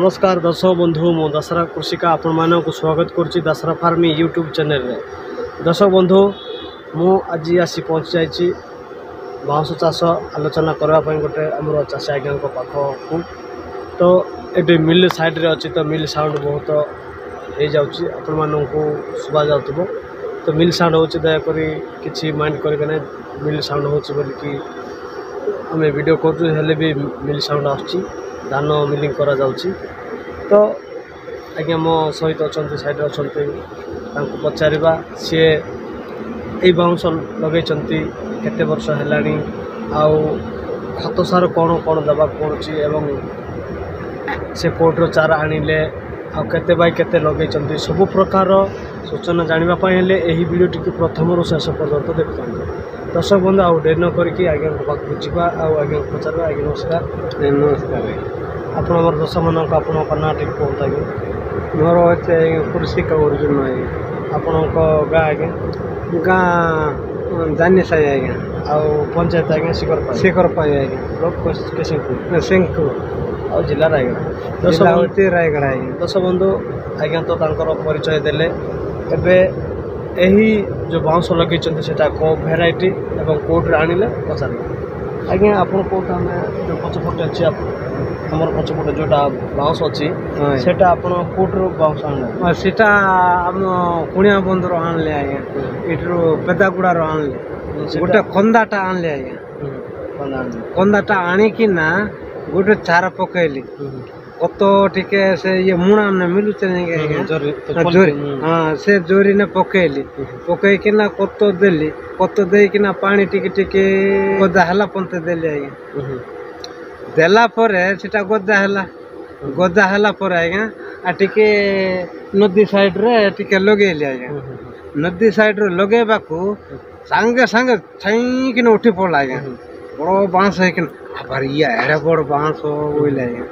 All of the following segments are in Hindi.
नमस्कार दर्शक बंधु मो दशहरा कृषिका आपण मानक स्वागत करुच्ची दशहरा फार्मी यूट्यूब चैनल रे। दर्शक बंधु मु आज आसी पहुँच जाइए बाउंस चाष आलोचना करने गोटे आमर चाषी आज्ञा पाखक तो ये मिल साइड रे अच्छी तो मिल साउंड बहुत हो जाऊँगी आपण मानक शुभा जाऊ तो मिल साउंड हो दयाकोरी किसी माइंड करके मिल साउंड हो कि आम वीडियो करें भी मिल साउंड आसुच्ची धान मिलिंग करा जाउची। तो आज्ञा मो सहित अच्छा साइड अच्छा पचारा सी यही बाउंस लगे केते वर्ष है आउ खत सार कौन कौन दबा पड़ुची एवं से कोर्टर चारा आनिले आउ केते बाई केते लगे सबु प्रकार सूचना जानापी हेले यही वीडियो टी प्रथम शेष पर्यंत देखते दर्शक बंधु आउ डेरी न करके आज्ञा पाखक जावा आज्ञा पचार आज्ञा नमस्कार। नमस्कार आपण मोर दर्शक मानक आपण ना टी कहता आज्ञा मोर अच्छे कृषि का अर्जुन आपण गाँ आज्ञा गाँ जानी साई आज्ञा आउ पंचायत आज्ञा शिखर पाई आज्ञा ब्लॉक सिंहपुर और जिला रायगढ़ रायगढ़ आज्ञा। दर्शक बंधु आज्ञा तो परिचय देले एबे यही जो बाउंस लगे को भेराइटी एवं कोर्ट आनिले पचार आज्ञा आप जो पचपटे अच्छी आम पचपटे जोटा बाउंस अच्छी से कोर्ट बाउंस आने सीटा आम कुणिया बंधर आनले आज्ञा इटू पेदागुड़ा आनले गोटे खंदाटा आनले आज्ञा खंदाटा आणिकिना गोटे चारा पकईली कत टिके से ये मुणा ने मिलुचे जोरी हाँ से जोरी ने पकईली पकईकिना कत देली कत देकिना पानी टिके टिके गदा हला पंते देली आज्ञा देला परे सेटा गदा हला परे आज्ञा आ टिके नदी साइड रे टिके लगेली आज्ञा नदी साइड रे लगेबाकू सांगे सांगे छाईकिन उठी पड़ला आज्ञा बड़ बांस है एड़े बड़ बांस बोले आज्ञा।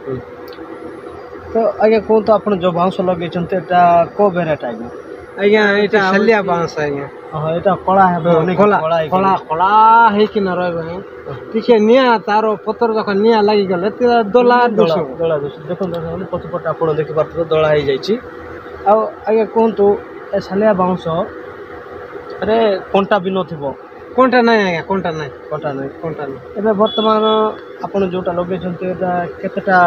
तो आज्ञा कहूँ तो आप जो बाउंस लगे को भेराइटी आज्ञा आज्ञा यहाँ हलिया बांस आज्ञा हाँ यहाँ कला है कला कला होना रे निआ तार पतर जख निआ लगी गले दला दोष देखो पछपटे आप देखिपे दला हो जाए आज्ञा कहतु ए सालिया बाउंस अरे कंटा भी नथिबो कंटा नहीं आज्ञा कंटा नहीं एबे वर्तमान आपण जोटा लगे केतेटा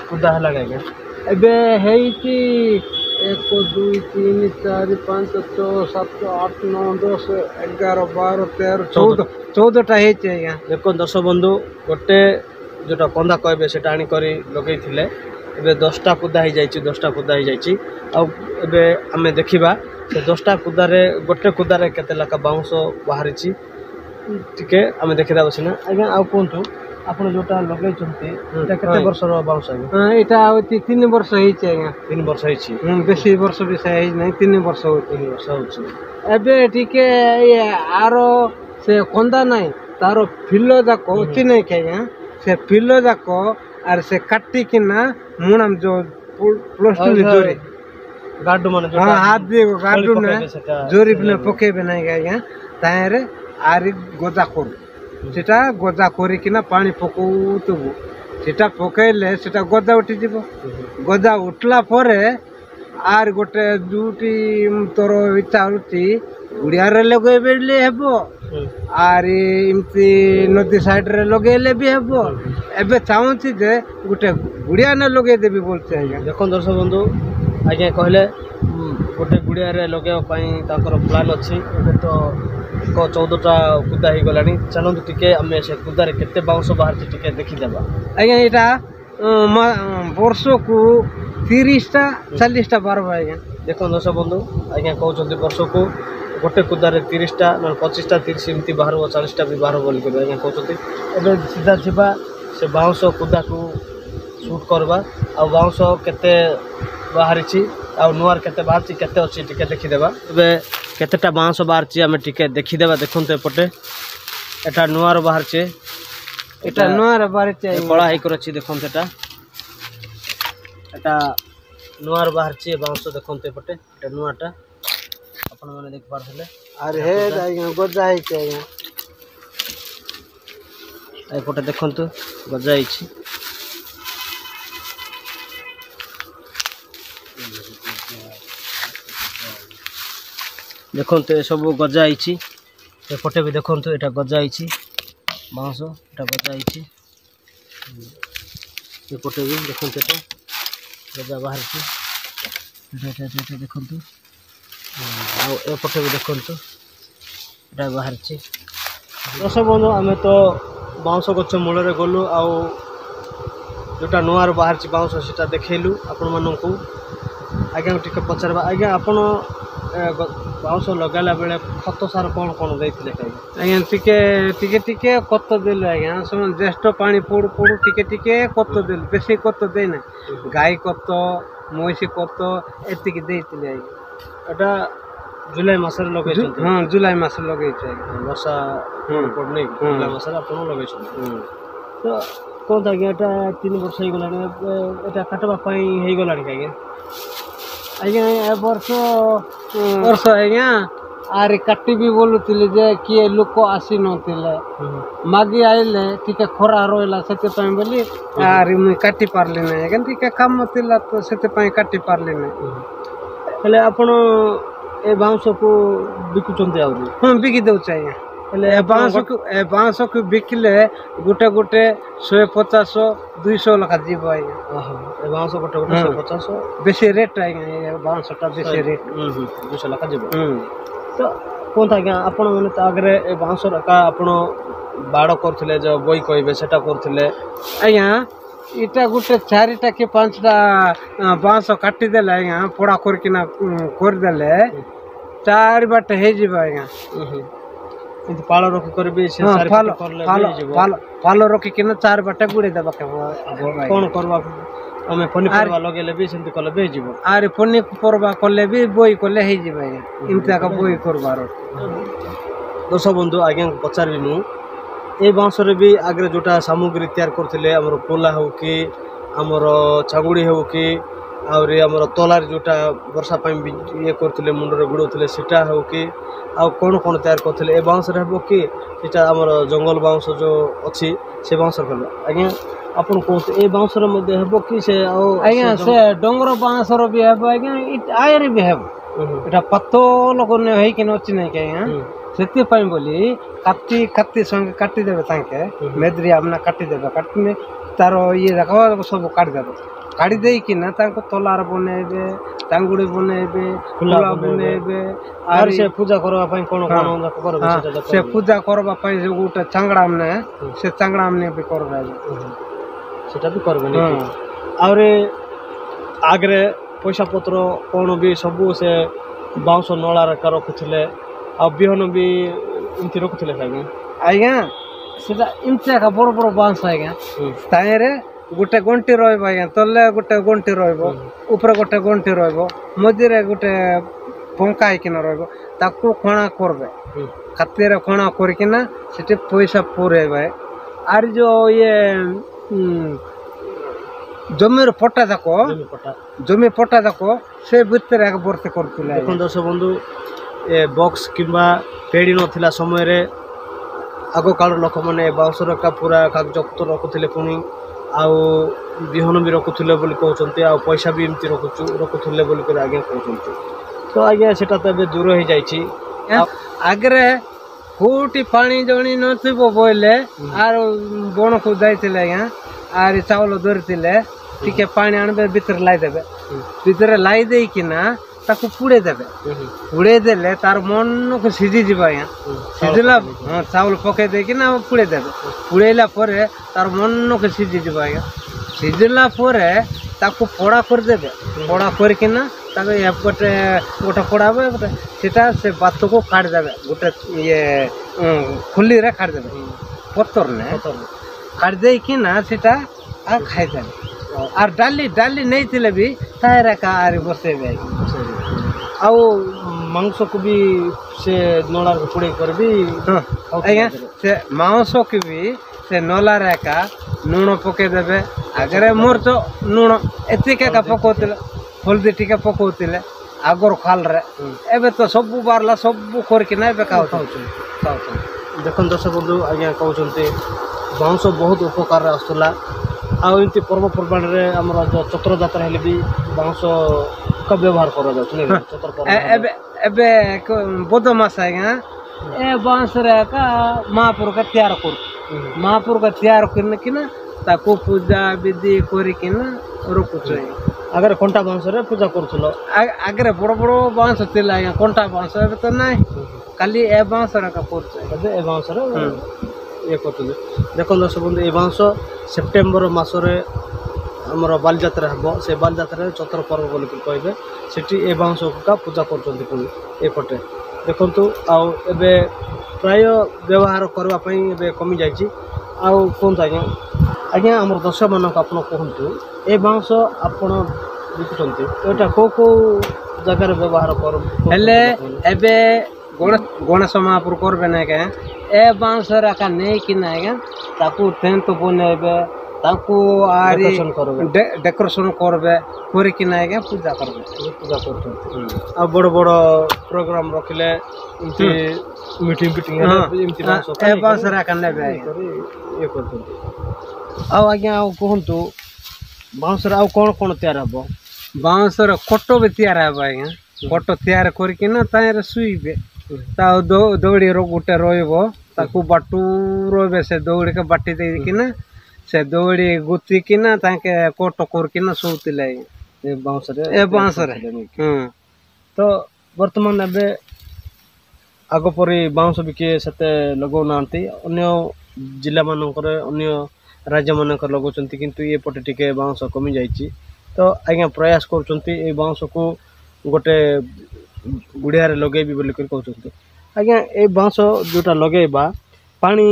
कुदा है आज्ञा एबे हेइची 1 2 3 4 5 6 7 8 9 10 11 12 13 14टा हेइची आज्ञा। देखो दर्शक बंधु गोटे जोटा कंदा कहबे सेटा आनी करी लगे थिले एबे 10टा कुदा हो जाइए 10टा कुदा हो जाइए आबे आमे देखिबा से 10टा कुदारे गोटे कुदारे केते लाका बाउंस बाहरी टिके आमे देखिदा बसिना आज्ञा आ कहतु आप जोटा लगे केते वर्षर बाउंस आज्ञा यहाँ 3 वर्ष होइची आज्ञा 3 वर्ष होइची बेसी वर्ष भी सही नहीं 3 वर्ष होची एबे टिके ये आरो से कंदा नहीं तारो फिलो जाको अच्छी नहीं खाया से फिलो जाको आर से काटी किना मुणाम जो प्लस 2 जोरी गाडू माने जो हाथ दे गाडू ने जोरी ने पकेबे नहीं आज्ञा तारे आरी गोजा कर सेटा गजा करिकिना पानी पकौतबु सेटा पकैले सेटा गजा उठी जीवो गजा उठला परे आर गोटे दुटी तोर इच्छा होती गुड़िया रे लगेबे हेबो आर इमती नदी साइड रे लगेले भी हेबो एबे चाहूची जे गोटे गुड़िया ने लगे देबी बोलते आज्ञा। देखो दर्शक बंधु आज्ञा कहले गोटे गुड़िया रे लगे प्लान अच्छी तो 14टा कुदा हो गलानी चलतु टिके आमे से कुदारे केते बाउंस बाहर टिके देखिदेबा आज्ञा यहाँ वर्ष को 30टा 40टा बारबा आज्ञा। देखो दर्शक बंधु आज्ञा कहते वर्ष को गोटे कुदारे 30टा ना 25टा 30 एमती बाहर 40टा भी बाहर बोल के आज्ञा कहते एबे सीधा जीवा से बाउंस कुदा को शूट करवा आ बाउंस केते बाहरी आ नुआर केते बाहर केते अच्छी टिके देखिदेबा एबे केतेटा बाउंस बाहर आमे टिके देखिदेबा देखंतु एपटे एटा नुआर बाहर एटा नुआर बाहर कला है कर अच्छी देखंतु एटा नुआर बाहर बाउंस देखंतु एपटे एटा नुआटा आपण माने देख पारथले अरे हे आज्ञा गजा है आज्ञा एपटे देखंतु गजा है ଦେଖନ୍ତୁ ଏସବୁ ଗଜା ହେଇଛି। ଏପଟେ ବି ଦେଖନ୍ତୁ ଏଇଟା ଗଜା ହେଇଛି ବାଉଁଶ, ଏଇଟା ଗଜା ହେଇଛି। ଏପଟେ ବି ଦେଖନ୍ତୁ ଏଟା ଗଜା ବାହାରିଛି, ଏଟା ଦେଖନ୍ତୁ। ଆଉ ଏପଟେ ବି ଦେଖନ୍ତୁ ଏଟା ବାହାରିଛି। ଦର୍ଶକ ବନ୍ଧୁ ଆମେ ତ ବାଉଁଶ ଗଛ ମୂଳରେ ଗଲୁ, ଆଉ ଯେଉଁଟା ନୂଆରୁ ବାହାରିଛି ବାଉଁଶ ସେଟା ଦେଖେଇଲୁ ଆପଣମାନଙ୍କୁ। ଆଜ୍ଞା ଟିକେ ପଚାରିବା, ଆଜ୍ଞା ଆପଣ ବାଉଁଶ ଲଗାଇଲା ବେଳେ ଖତ ସାର କ'ଣ କ'ଣ ଦେଇଥିଲେ? ଆଜ୍ଞା ଟିକେ ଟିକେ ଟିକେ ଖତ ଦେଲୁ ଆଜ୍ଞା, ସେମାନେ ଜ୍ୟେଷ୍ଠ ପାଣି ପଡ଼ୁ ପଡ଼ୁ ଟିକେ ଟିକେ ଖତ ଦେଲୁ, ବେଶୀ ଖତ ଦେଇନା। ଗାଈ ଖତ, ମଇଁଷି ଖତ ଏତିକି ଦେଇଥିଲି ଆଜ୍ଞା। ଏଟା ଜୁଲାଇ ମାସରେ ଲଗେଇଛନ୍ତି? ହଁ ଜୁଲାଇ ମାସରେ ଲଗେଇଛୁ ଆଜ୍ଞା। ବର୍ଷା ପଡ଼ୁନି, ଜୁଲାଇ ମାସରେ ଆପଣ ଲଗେଇଛନ୍ତି। ତ କୁହନ୍ତୁ ଆଜ୍ଞା, ଏଟା 3 ବର୍ଷ ହେଇଗଲାଣି, ଏଟା କାଟିବା ପାଇଁ ହେଇଗଲାଣି କି ଆଜ୍ଞା? ଆଜ୍ଞା ଏ ବର୍ଷ ଆଜ୍ଞା ଆରେ କାଟିବି ବୋଲୁଥିଲି ଯେ କିଏ ଲୋକ ଆସିନଥିଲେ, ମାଗି ଆଇଲେ ଟିକେ ଖରା ରହିଲା ସେଥିପାଇଁ ବୋଲି ଆରେ ମୁଇଁ କାଟି ପାରିଲି ନାହିଁ ଆଜ୍ଞା। ଟିକେ କାମ ଥିଲା ତ ସେଥିପାଇଁ କାଟି ପାରିଲି ନାହିଁ। ହେଲେ ଆପଣ ଏ ବାଉଁଶକୁ ବିକୁଛନ୍ତି ଆହୁରି? ହଁ ବିକି ଦେଉଛି ଆଜ୍ଞା। ହେଲେ ଏ ବାଉଁଶକୁ ବିକିଲେ ଗୋଟେ 150-200 ଲେଖା ଯିବ ଆଜ୍ଞା। ଏ ବାଉଁଶ ଗୋଟେ 150? ବେଶୀ ରେଟ୍ ଆଜ୍ଞା, ବାଉଁଶଟା ବେଶୀ ରେଟ୍। 200 ଲେଖା ଯିବ। ତ କୁହନ୍ତୁ ଆଜ୍ଞା, ଆପଣ ମାନେ ତା ଆଗରେ ଏ ବାଉଁଶ ଏକା ଆପଣ ବାଡ଼ କରୁଥିଲେ, ଯେଉଁ ବହି କହିବେ ସେଟା କରୁଥିଲେ? ଆଜ୍ଞା ଏଇଟା ଗୋଟେ 4ଟା କି 5ଟା ବାଉଁଶ କାଟିଦେଲେ ଆଜ୍ଞା, ପୋଡ଼ା କରିକିନା କରିଦେଲେ 4 ବାଟ ହେଇଯିବ ଆଜ୍ଞା। କିନ୍ତୁ ପାଳ ରଖି କରିବି ସେ ପାଲ ରଖିକିନା 4 ବାଟ ଗୁଡ଼େଇ ଦେବା। କ'ଣ କରିବା ଆମେ ପନିପରିବା ଲଗେଇଲେ ବି ସେମିତି କଲେ ବି ହେଇଯିବ? ଆରେ ପନିପରିବା କଲେ ବି ବହି କଲେ ହେଇଯିବ ଆଜ୍ଞା, ଏମିତି ଏକା ବହି କରିବାର। ଦର୍ଶକ ବନ୍ଧୁ ଆଜ୍ଞାଙ୍କୁ ପଚାରିବି ମୁଁ, ଏଇ ବାଉଁଶରେ ବି ଆଗରେ ଯେଉଁଟା ସାମଗ୍ରୀ ତିଆରି କରୁଥିଲେ, ଆମର ପୋଲା ହେଉ କି ଆମର ଚାଙ୍ଗୁଡ଼ି ହେଉ କି ଆହୁରି ଆମର ତଲାରେ ଯେଉଁଟା ବର୍ଷା ପାଇଁ ଇଏ କରୁଥିଲେ, ମୁଣ୍ଡରେ ଗୁଡ଼ଉଥିଲେ ସେଟା ହେଉ କି ଆଉ କ'ଣ କ'ଣ ତିଆରି କରୁଥିଲେ, ଏ ବାଉଁଶରେ ହେବ କି ସେଟା ଆମର ଜଙ୍ଗଲ ବାଉଁଶ ଯେଉଁ ଅଛି ସେ ବାଉଁଶରେ ହେବ? ଆଜ୍ଞା ଆପଣ କୁହନ୍ତୁ, ଏ ବାଉଁଶର ମଧ୍ୟ ହେବ କି ସେ? ଆଉ ଆଜ୍ଞା ସେ ଡଙ୍ଗର ବାଉଁଶର ବି ହେବ ଆଜ୍ଞା, ଆୟରେ ବି ହେବ। ଏଇଟା ପାତଲ ହେଇକିନା ଅଛି ନାଇଁ କି ଆଜ୍ଞା, ସେଥିପାଇଁ ବୋଲି କାତି ସଙ୍ଗେ କାଟିଦେବେ ତାଙ୍କେ, ମେଦ୍ରି ଆମନା କାଟିଦେବେ, କାଟିଲେ ତାର ଇଏ ଯାକ ସବୁ କାଟିଦେବେ। କାଟି ଦେଇକିନା ତାଙ୍କୁ ତଲାର ବନେଇବେ, ଟାଙ୍ଗୁଡ଼ି ବନେଇବେ, ଫୁଲା ବନେଇବେ। ଆଉ ସେ ପୂଜା କରିବା ପାଇଁ କ'ଣ କରିବେ? ସେ ପୂଜା କରିବା ପାଇଁ ଯେଉଁ ଗୋଟେ ଚାଙ୍ଗଡ଼ା ମାନେ ସେ ଚାଙ୍ଗଡ଼ା ମାନେ ବି କରିବେ, ସେଟା ବି କରିବେନି? ଆହୁରି ଆଗରେ ପଇସା ପତ୍ର କ'ଣ ବି ସବୁ ସେ ବାଉଁଶ ନଳାରେ ରଖୁଥିଲେ, ଆଉ ବିହନ ବି ଏମିତି ରଖୁଥିଲେ ଆଜ୍ଞା? ଆଜ୍ଞା ସେଟା ଏମିତି ଏକା ବଡ଼ ବଡ଼ ବାଉଁଶ ଆଜ୍ଞା, ତାହିଁରେ ଗୋଟେ ଗଣ୍ଠି ରହିବ ଆଜ୍ଞା, ତଲେ ଗୋଟେ ଗଣ୍ଠି ରହିବ, ଉପରେ ଗୋଟେ ଗଣ୍ଠି ରହିବ, ମଝିରେ ଗୋଟେ ପଙ୍କା ହେଇକିନା ରହିବ, ତାକୁ ଖଣା କରିବେ, କାତିରେ ଖଣା କରିକିନା ସେଠି ପଇସା ପୁରେଇବେ। ଆର ଯେଉଁ ଇଏ ଜମିର ପଟା ଯାକ, ଜମି ପଟା ଯାକ ସେ ଭିତରେ ଭର୍ତ୍ତି କରୁଥିଲେ। ଦେଖନ୍ତୁ ଦର୍ଶକ ବନ୍ଧୁ, ଏ ବକ୍ସ କିମ୍ବା ପେଡ଼ି ନଥିଲା ସମୟରେ ଆଗ କାଳର ଲୋକମାନେ ଏ ବାଉଁଶର ଏକା ପୁରା କାଗଜପତ୍ର ରଖୁଥିଲେ, ପୁଣି ଆଉ ବିହନ ବି ରଖୁଥିଲେ ବୋଲି କହୁଛନ୍ତି, ଆଉ ପଇସା ବି ଏମିତି ରଖୁଥିଲେ ବୋଲିକରି ଆଜ୍ଞା କହୁଛନ୍ତି। ତ ଆଜ୍ଞା ସେଟା ତ ଏବେ ଦୂର ହେଇଯାଇଛି। ଆଗରେ କୋଉଠି ପାଣି ଜଣି ନଥିବ ବୋଇଲେ ଆର ବଣକୁ ଯାଇଥିଲେ ଆଜ୍ଞା, ଆର ଚାଉଳ ଧରିଥିଲେ, ଟିକେ ପାଣି ଆଣିବେ, ଭିତରେ ଲାଇ ଦେବେ, ଭିତରେ ଲାଇ ଦେଇକିନା ତାକୁ ପୁଡ଼େଇ ଦେବେ। ପୁଡ଼େଇ ଦେଲେ ତାର ମନକୁ ସିଝିଯିବ ଆଜ୍ଞା, ସିଝିଲା ଚାଉଳ ପକେଇ ଦେଇକିନା ପୁଡ଼େଇ ଦେବେ। ପୁଡ଼େଇଲା ପରେ ତାର ମନକୁ ସିଝିଯିବ ଆଜ୍ଞା, ସିଝିଲା ପରେ ତାକୁ ପୋଡ଼ା କରିଦେବେ। ପୋଡ଼ା କରିକିନା ତାକୁ ଏପଟେ ଗୋଟେ ପୋଡ଼ାବ, ଏପଟେ ସେଟା ସେ ବାତକୁ କାଢ଼ିଦେବେ, ଗୋଟେ ଇଏ ଖୁଲିରେ କାଢ଼ିଦେବେ, ପତରରେ କାଢ଼ି ଦେଇକିନା ସେଟା ଆଉ ଖାଇଦେବେ। আর ডালি ନେଇଥିଲେ ବି ତାହିଁରେ କାହାରି ବସେଇବେ। ଆଉ ମାଂସକୁ ବି ସେ ନଳାରେ ପୋଡ଼େଇ କରିବି। ଆଜ୍ଞା ସେ ମାଂସକୁ ବି ସେ ନଳାରେ ଏକା ଲୁଣ ପକେଇଦେବେ। ଆଗରେ ମରିଚ ଲୁଣ ଏତିକି ଏକା ପକଉଥିଲେ, ହଳଦୀ ଟିକେ ପକଉଥିଲେ ଆଗର ଖାଲରେ। ଏବେ ତ ସବୁ ବାହାରିଲା, ସବୁ କରିକିନା ଏବେ ଖାଉଛନ୍ତି। ଦେଖନ୍ତୁ ଦର୍ଶକ ବନ୍ଧୁ, ଆଜ୍ଞା କହୁଛନ୍ତି ବାଉଁଶ ବହୁତ ଉପକାରରେ ଆସୁଥିଲା। ଆଉ ଏମିତି ପର୍ବପର୍ବାଣିରେ ଆମର ଯେଉଁ ଚତୁର ଯାତ୍ରା ହେଲେ ବି ବାଉଁଶ ବ୍ୟବହାର କରାଯାଉଛି। एबे बदमाश आज्ञा ए बांस रे का महापुर का तैयार कर महापुर का तैयार करने की ना ताको पूजा विधि करी कि ना रखुछ अगर कंटा बांस रे पूजा करथलो आगे बड़ बड़ बांस थिला आज्ञा कंटा बांस एबे तो नहीं खाली ए बांस रे का करछ एबे ए बांस रे ये करथले देखो दर्शक बंधु ए बांस सेप्टेम्बर मासरे हमर बालजात्रा हबो से बालजात्रा चतर पर्व बोल के कहबे सेठी ए बांस का पूजा करछन्ती पुनी एपटे देखंतु आउ एबे प्राय व्यवहार करबा पई एबे कमी जायछि आउ कोन आज्ञा आज्ञा हमर दर्शक मानक आपण कहंतु ए बांस आपण देखुछन्ती एटा को जगह रे व्यवहार कर हेले एबे गणेश महापुर करबे ना के ए बांस राका नै कि ना के ताकू टेंट बनेबे ताकू आरी डेकोरेशन करबे करे कि ना के पूजा करबे पूजा करछन्ती आ बड़ बड़ प्रोग्राम रखले इनती मीटिंग मीटिंग इनती बांस ए बांस राका नेबे ये करछन्ती आ आज्ञा आ कहंतु बांस रे आ कोन तैयार हबो बांस रे कोटो भी तैयार हबो आज्ञा कोटो तैयार करी कि ना तारे सुईबे ता दौड़ी रो गुटे रोइबो ताकू बाटू रोइबे से दौड़ी के बाटी दे कि ना से दौड़ी गुती कि ना ताके कोटो कर कि ना सोउतिले ए बांस रे तो वर्तमान एबे आगो परी बांस बिके सते लगो नांती अन्य जिला मानकर अन्य राज्य मानकर लगोचंती किंतु ये पटे टिके बांस कमी जाईची तो आज्ञा प्रयास करचंती ए बांस को गोटे गुड़िया रे लगेबी बोली कर कहचंती आज्ञा ए बांस जोटा लगेबा पानी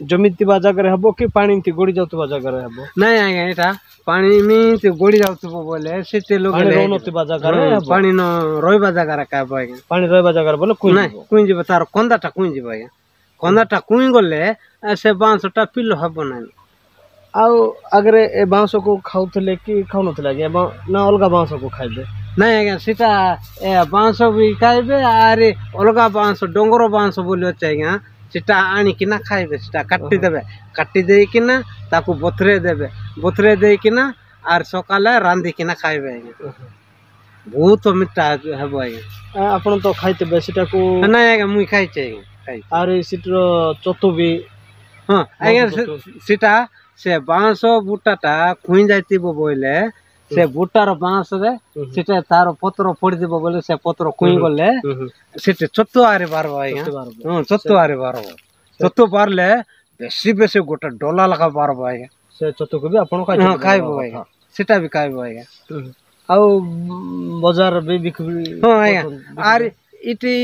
जमितिबा जगह रे हबो कि पानी ती गोड़ी जाउतबा जगह रे हबो नहीं आज्ञा एटा पानी में ते गोड़ी जाउतबो बोले सेते लोग रोनतिबा जगह रे पानी न रोइबा जगह रे का आज्ञा पानी रोइबा जगह रे बोले कुई नहीं कुई जीव तार कंदाटा कुई जीव आज्ञा कंदाटा कुई गले से बांसटा पिलो हबो नहीं आउ अगर ए बांस को खाउथले कि खाउनथले आज्ञा ना अलगा बांस को खाइबे नहीं आज्ञा सीता ए बांस भी खाइबे आरे अलगा बांस डोंगर बांस बोली अच्छे आज्ञा सीटा आनी कि ना खाइबे सीटा काटी दे कि ना ताकू बथरे दे कि ना आर सकाले रांधी कि ना खाइबे आज्ञा बहुत मिठा हेबो आज्ञा आपण तो खाइते सीटा को नहीं आज्ञा मुई खाइचे खाइ आरे सीटर चतो भी हां आज्ञा सीटा से बांस बुटाटा खुई जाइतिबो बोले से बुटार बांस रे सेटे तार पत्र फोड़ दिबो बोले से पत्र खुई गले सेटे चत्तो आरे बारबो आज्ञा हां चत्तो आरे बारबो चत्तो बारले बेसी गोटा डोला लगा बारबो आज्ञा से चत्तो को भी आपण खाइबो आज्ञा सेटा भी खाइबो आज्ञा आउ बाजार भी बिकबी हां आज्ञा आरे इटी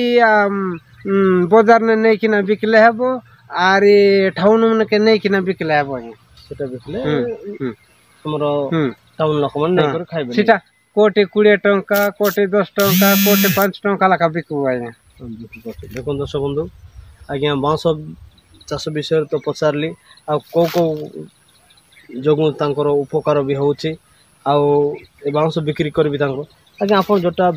बाजार ने नै किना बिकले हेबो आरे टाउन में के नै किना बिकले हेबो आज्ञा सेटा बिकले हमरो टाउन लोक मन नै कर खाइबे सेटा कोटी 20 टंका कोटी 10 टंका कोटी 5 टंका लका बिकु आज्ञा देखो दर्शक बंधु आज्ञा बांस चाष विषय तो पचारली आ को जोगु तांकर उपकार भी होची आ ए बांस बिक्री करबी तांको आज्ञा आपण जोटा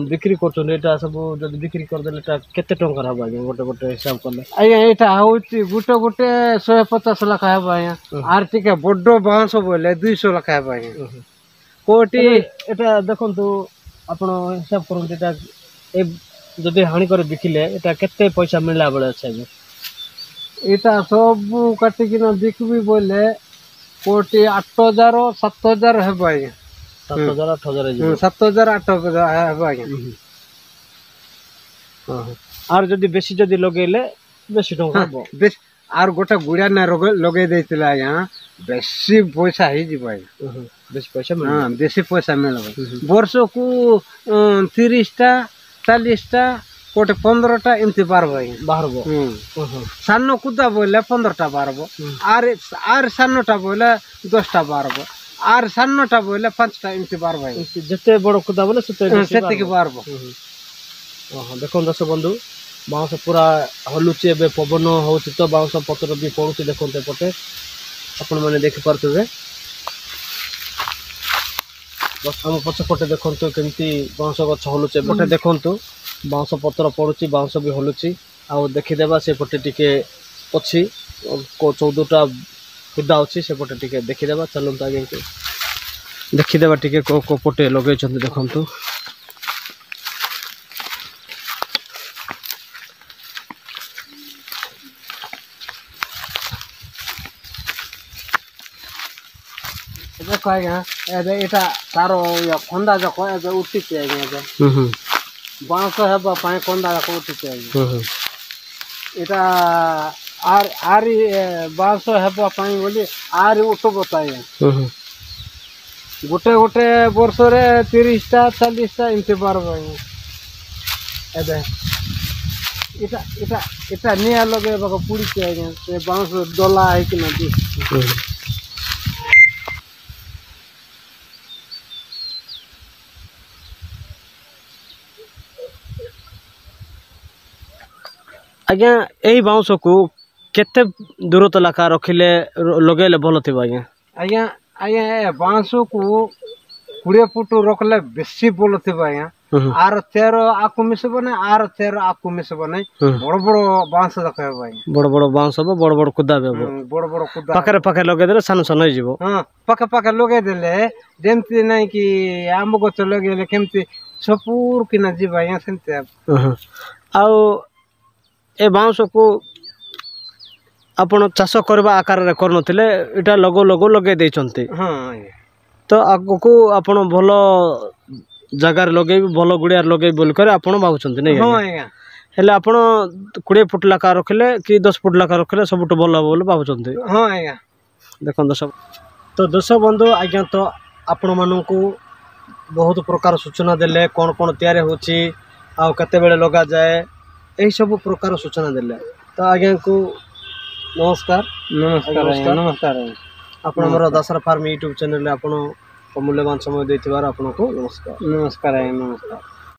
बिक्री करछन एटा सब जदी बिक्री कर देले ता केते टंका रहबा आज्ञा गोटे हिसाब करले आज्ञा एटा होची गोटे 150 लाख हेबा आज्ञा आर टिके बड्डो बांस बोले 200 लाख हेबा आज्ञा कोटी एटा देखंतु आपण हिसाब करन एटा ए जदी हानि करे बिकिले एटा केते पैसा मिलला बळे छै आज्ञा एटा सब काटी किना बिकबी बोले कोटी 8000 7000 हेबा आज्ञा 7000 8000 7000 8000 हेबा आज्ञा हां आर जदी बेसी जदी लगेले बेसी टंका हबो बेस आर गोटा गुड़िया ना लगे देतिला आज्ञा बेसी पैसा ही जीव आज्ञा बेसी पैसा मिल हां बेसी पैसा मिलबो वर्ष को 30 टा 40 टा कोटे 15 टा एमती बारबो आज्ञा बारबो सानो कुदा बोले 15 टा बारबो आर सानो टा बोले 10 टा बारबो आर सानो टा बोले 5 टा एमती बारबो जते बड़ कुदा बोले सेते के बारबो हां देखो दर्शक बंधु बांस पूरा हलुची एबे पवन होची तो बांस पत्र भी पड़ुची देखते पटे आपण माने देखि पारथबे बस हम पछपटे देखंतु केमती बांस गछ हलुचे पटे देखंतु बांस पत्र पड़ुची बांस भी हलुची आ देखि देबा से पटे टिके अछि को 14 टा खुदा अछि से पटे टिके देखि देबा चलंत आगे के देखि देबा टिके को पटे लगे छन देखंतु ଦେଖ ଆଜ୍ଞା ଏବେ ଏଇଟା ତାର ଖନ୍ଦା ଯାକ ଏବେ ଉଠିଛି ଆଜ୍ଞା ଏବେ ବାଉଁଶ ହେବା ପାଇଁ ଖନ୍ଦା ଯାକ ଉଠିଛି ଆଜ୍ଞା ଏଇଟା ଆରି ବାଉଁଶ ହେବା ପାଇଁ ବୋଲି ଆରି ଉଠିବ ତ ଆଜ୍ଞା ଗୋଟେ ଗୋଟେ ବର୍ଷରେ 30ଟା 40ଟା ଏମିତି ବାହାରିବ ଆଜ୍ଞା ଏବେ ଏଇଟା ଏଇଟା ଏଇଟା ନିଆଁ ଲଗେଇବାକୁ ପଡୁଛି ଆଜ୍ଞା ସେ ବାଉଁଶ ଡଲା ହେଇକିନା ଆଜ୍ଞା ଏଇ ବାଉଁଶକୁ କେତେ ଦୂରତା ଲେଖା ରଖିଲେ ଲଗେଇଲେ ଭଲ ଥିବ ଆଜ୍ଞା ଆଜ୍ଞା ଆଜ୍ଞା ଏ ବାଉଁଶକୁ 20 ଫୁଟ ରଖିଲେ ବେଶୀ ଭଲ ଥିବ ଆଜ୍ଞା ଆର 13 ଆକୁ ମିଶିବ ନାହିଁ ଆର 13 ଆକୁ ମିଶିବ ନାହିଁ ବଡ ବଡ ବାଉଁଶ ଦେଖାଇବ ଆଜ୍ଞା ବଡ ବଡ ବାଉଁଶ ହବ ବଡ ବଡ କୁଦା ବି ହବ ବଡ ବଡ କୁଦା ପାଖରେ ପାଖରେ ଲଗେଇଦେଲେ ସାନ ସାନ ହେଇଯିବ ହଁ ପାଖେ ପାଖେ ଲଗେଇଦେଲେ ଯେମିତି ନାଇଁ କି ଆମ୍ବ ଗଛ ଲଗେଇଲେ କେମିତି ସପୁର କିନା ଯିବ ଆଜ୍ଞା ସେମିତି ଆଉ ଏ ବାଉଁଶକୁ ଆପଣ ଚାଷ କରିବା ଆକାରରେ କରୁନଥିଲେ ଏଇଟା ଲଗେଇ ଦେଇଛନ୍ତି ହଁ ଆଜ୍ଞା ତ ଆଗକୁ ଆପଣ ଭଲ ଜାଗାରେ ଲଗେଇବି ଭଲ ଗୁଡିଆରେ ଲଗେଇବି ବୋଲି କରି ଆପଣ ଭାବୁଛନ୍ତି ନାଇଁ ହଁ ଆଜ୍ଞା ହେଲେ ଆପଣ 20 ଫୁଟ ଲେଖା ରଖିଲେ କି 10 ଫୁଟ ଲେଖା ରଖିଲେ ସବୁଠୁ ଭଲ ହବ ବୋଲି ଭାବୁଛନ୍ତି ହଁ ଆଜ୍ଞା ଦେଖନ୍ତୁ ସବୁ ତ ଦର୍ଶକ ବନ୍ଧୁ ଆଜ୍ଞା ତ ଆପଣମାନଙ୍କୁ ବହୁତ ପ୍ରକାର ସୂଚନା ଦେଲେ କ'ଣ କ'ଣ ତିଆରି ହେଉଛି ଆଉ କେତେବେଳେ ଲଗାଯାଏ ଏହିସବୁ ପ୍ରକାର ସୂଚନା ଦେଲେ ତ ଆଜ୍ଞାଙ୍କୁ ନମସ୍କାର ନମସ୍କାର ଆପଣ ଆମର ଦାସରା ଫାର୍ମ ୟୁଟ୍ୟୁବ୍ ଚ୍ୟାନେଲରେ ଆପଣ ମୂଲ୍ୟବାନ ସମୟ ଦେଇଥିବାରୁ ଆପଣଙ୍କୁ ନମସ୍କାର ନମସ୍କାର ଆଜ୍ଞା ନମସ୍କାର